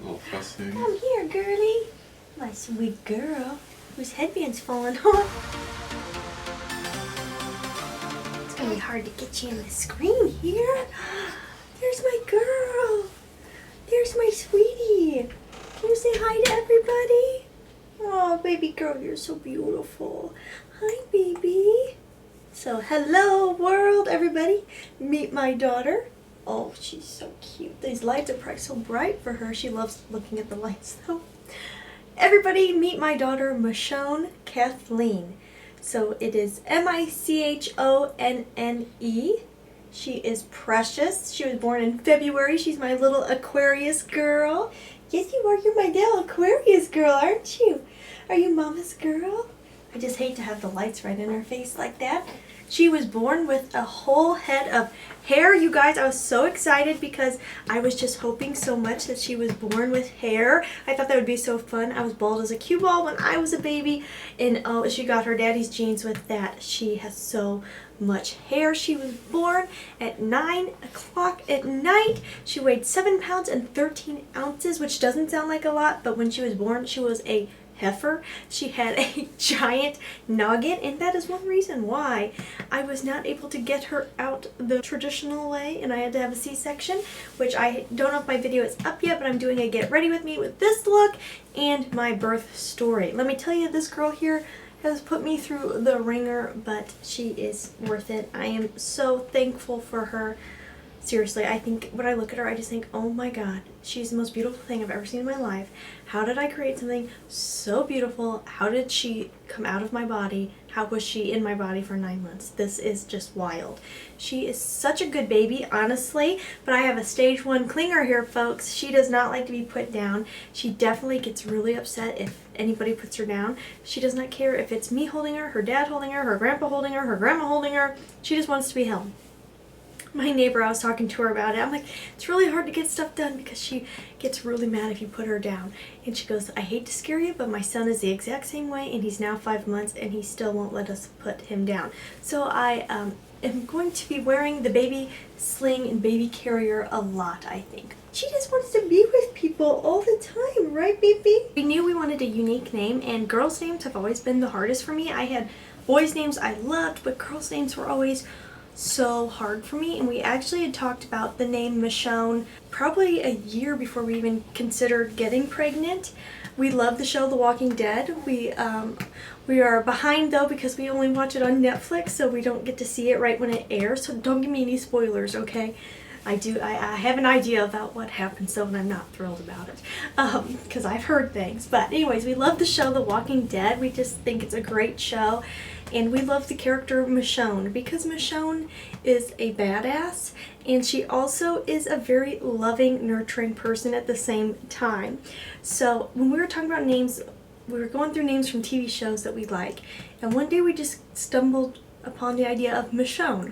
little fussing. Come here, girlie. My sweet girl, whose headband's falling off. It's gonna be hard to get you in the screen here. There's my girl. There's my sweetie. Can you say hi to everybody? Oh, baby girl, you're so beautiful. Hi, baby. So, hello, world, everybody. Meet my daughter. Oh, she's so cute. These lights are probably so bright for her. She loves looking at the lights, though. Everybody, meet my daughter, Michonne Kathleen. So, it is Michonne. She is precious. She was born in February. She's my little Aquarius girl. Yes, you are. You're my little Aquarius girl, aren't you? Are you mama's girl? I just hate to have the lights right in her face like that. She was born with a whole head of hair. You guys, I was so excited because I was just hoping so much that she was born with hair. I thought that would be so fun. I was bald as a cue ball when I was a baby, and oh, she got her daddy's genes with that. She has so much hair. She was born at 9 o'clock at night. She weighed 7 pounds and 13 ounces, which doesn't sound like a lot, but when she was born, she was a heifer. She had a giant noggin, and that is one reason why I was not able to get her out the traditional way, and I had to have a C-section, which I don't know if my video is up yet, but I'm doing a get ready with me with this look and my birth story. Let me tell you, this girl here has put me through the ringer, but she is worth it. I am so thankful for her. Seriously, I think when I look at her, I just think, oh my god, she's the most beautiful thing I've ever seen in my life. How did I create something so beautiful? How did she come out of my body? How was she in my body for 9 months? This is just wild. She is such a good baby, honestly, but I have a stage 1 clinger here, folks. She does not like to be put down. She definitely gets really upset if anybody puts her down. She does not care if it's me holding her dad holding her grandpa holding her grandma holding her. She just wants to be held. My neighbor, I was talking to her about it. I'm like, it's really hard to get stuff done because she gets really mad if you put her down. And she goes, I hate to scare you, but my son is the exact same way, and he's now 5 months, and he still won't let us put him down. So I am going to be wearing the baby sling and baby carrier a lot, I think. She just wants to be with people all the time, right, baby? We knew we wanted a unique name, and girls' names have always been the hardest for me. I had boys' names I loved, but girls' names were always so hard for me, and we actually had talked about the name Michonne probably a year before we even considered getting pregnant. We love the show The Walking Dead. We are behind though because we only watch it on Netflix, so we don't get to see it right when it airs, so don't give me any spoilers, okay? I have an idea about what happens though, and I'm not thrilled about it because I've heard things. But anyways, we love the show The Walking Dead. We just think it's a great show, and we love the character Michonne because Michonne is a badass, and she also is a very loving, nurturing person at the same time. So when we were talking about names, we were going through names from TV shows that we like, and one day we just stumbled upon the idea of Michonne.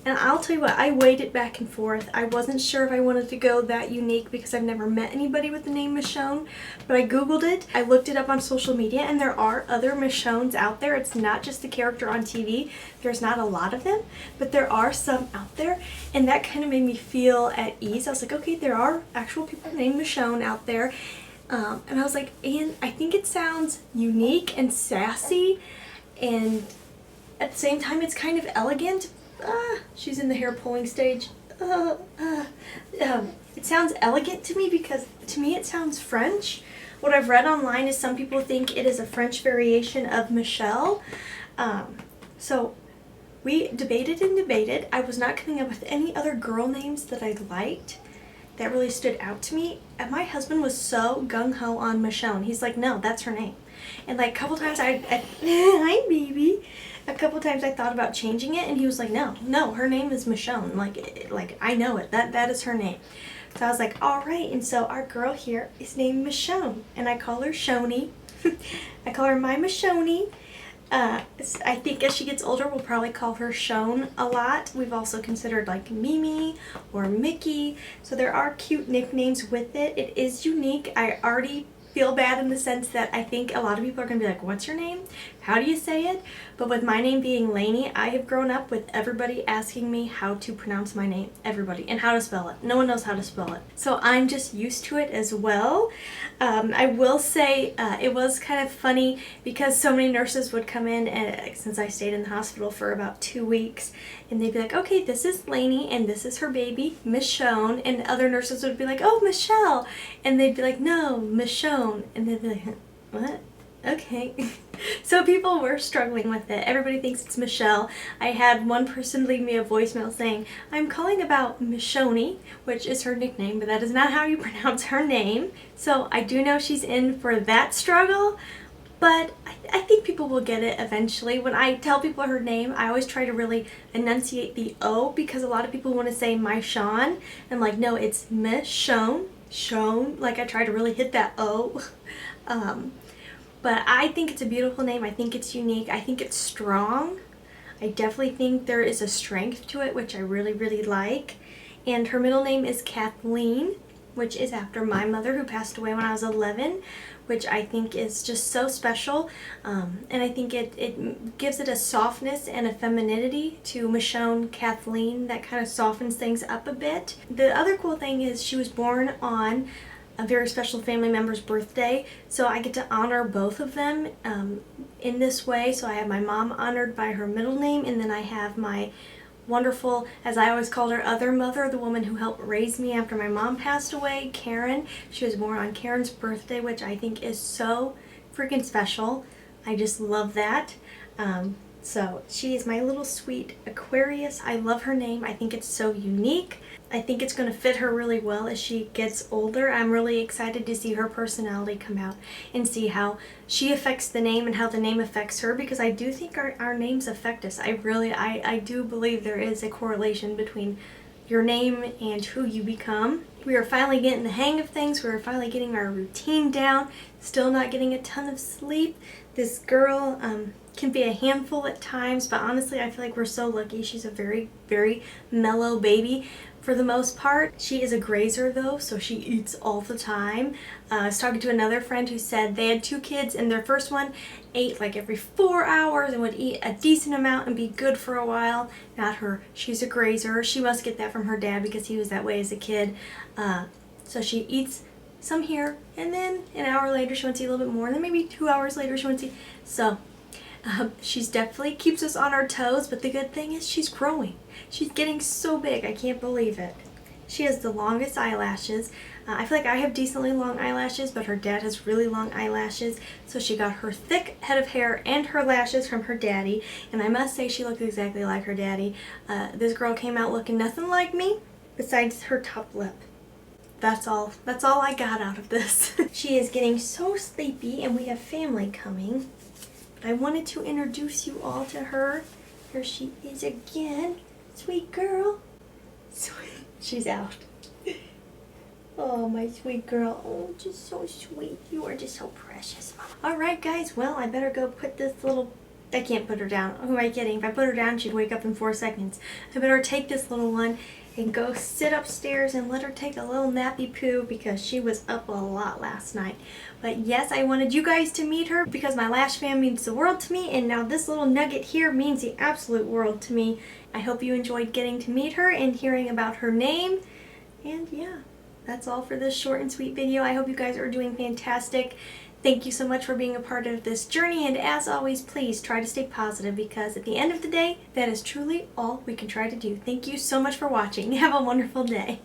And I'll tell you what, I weighed it back and forth. I wasn't sure if I wanted to go that unique because I've never met anybody with the name Michonne, but I googled it, I looked it up on social media, and there are other Michonnes out there. It's not just the character on TV. There's not a lot of them, but there are some out there, and that kind of made me feel at ease. I was like, okay, there are actual people named Michonne out there, and I was like, and I think it sounds unique and sassy, and at the same time it's kind of elegant. She's in the hair pulling stage. It sounds elegant to me because to me it sounds French. What I've read online is some people think it is a French variation of Michelle. So we debated and debated. I was not coming up with any other girl names that I liked that really stood out to me. And my husband was so gung-ho on Michonne. He's like, no, that's her name. And like a couple times hi baby. A couple times I thought about changing it, and he was like, no, her name is Michonne. Like I know it. That is her name. So I was like, all right. And so our girl here is named Michonne, and I call her Shoni. I call her my Michonne. I think as she gets older, we'll probably call her Shone a lot. We've also considered like Mimi or Mickey. So there are cute nicknames with it. It is unique. I already feel bad in the sense that I think a lot of people are going to be like, what's your name? how do you say it? But with my name being Laynie, I have grown up with everybody asking me how to pronounce my name. Everybody. And how to spell it. No one knows how to spell it. So I'm just used to it as well. I will say it was kind of funny because so many nurses would come in, and since I stayed in the hospital for about 2 weeks, and they'd be like, okay, this is Laynie and this is her baby, Michonne. And other nurses would be like, oh, Michelle. And they'd be like, no, Michonne. And they'd be like, what? Okay. So people were struggling with it. Everybody thinks it's Michelle. I had one person leave me a voicemail saying, I'm calling about Michonne, which is her nickname, but that is not how you pronounce her name. So I do know she's in for that struggle, but I think people will get it eventually. When I tell people her name, I always try to really enunciate the O, because a lot of people want to say Michonne. I'm like, no, it's Michonne. Shone. Like, I try to really hit that O. But I think it's a beautiful name. I think it's unique. I think it's strong. I definitely think there is a strength to it, which I really, really like. And her middle name is Kathleen, which is after my mother, who passed away when I was 11, which I think is just so special. And I think it gives it a softness and a femininity to Michonne Kathleen that kind of softens things up a bit. The other cool thing is she was born on a very special family member's birthday, so I get to honor both of them in this way. So I have my mom honored by her middle name, and then I have my wonderful, as I always called her, other mother, the woman who helped raise me after my mom passed away, Karen. She was born on Karen's birthday, which I think is so freaking special. I just love that. So she is my little sweet Aquarius. I love her name. I think it's so unique. I think it's going to fit her really well as she gets older. I'm really excited to see her personality come out and see how she affects the name and how the name affects her, because I do think our names affect us. I do believe there is a correlation between your name and who you become. We are finally getting the hang of things. We are finally getting our routine down. Still not getting a ton of sleep. This girl can be a handful at times, but honestly I feel like we're so lucky. She's a very, very mellow baby for the most part. She is a grazer though, so she eats all the time. I was talking to another friend who said they had 2 kids, and their first one ate like every 4 hours and would eat a decent amount and be good for a while. Not her. She's a grazer. She must get that from her dad because he was that way as a kid. So she eats some here, and then an hour later she wants to eat a little bit more, and then maybe 2 hours later she wants to eat. So she's definitely keeps us on our toes, but the good thing is she's growing. She's getting so big, I can't believe it. She has the longest eyelashes. I feel like I have decently long eyelashes, but her dad has really long eyelashes. So she got her thick head of hair and her lashes from her daddy, and I must say she looks exactly like her daddy. This girl came out looking nothing like me besides her top lip. That's all I got out of this. She is getting so sleepy, and we have family coming. I wanted to introduce you all to her. Here she is again. Sweet girl. Sweet. She's out. Oh, my sweet girl. Oh, just so sweet. You are just so precious, Mom. Alright, guys. Well, I better go put this little... I can't put her down. Who am I kidding? If I put her down, she'd wake up in 4 seconds. I better take this little one and go sit upstairs and let her take a little nappy poo, because she was up a lot last night. But yes, I wanted you guys to meet her because my Lash fam means the world to me, and now this little nugget here means the absolute world to me. I hope you enjoyed getting to meet her and hearing about her name. And yeah, that's all for this short and sweet video. I hope you guys are doing fantastic. Thank you so much for being a part of this journey, and as always, please try to stay positive, because at the end of the day, that is truly all we can try to do. Thank you so much for watching. Have a wonderful day.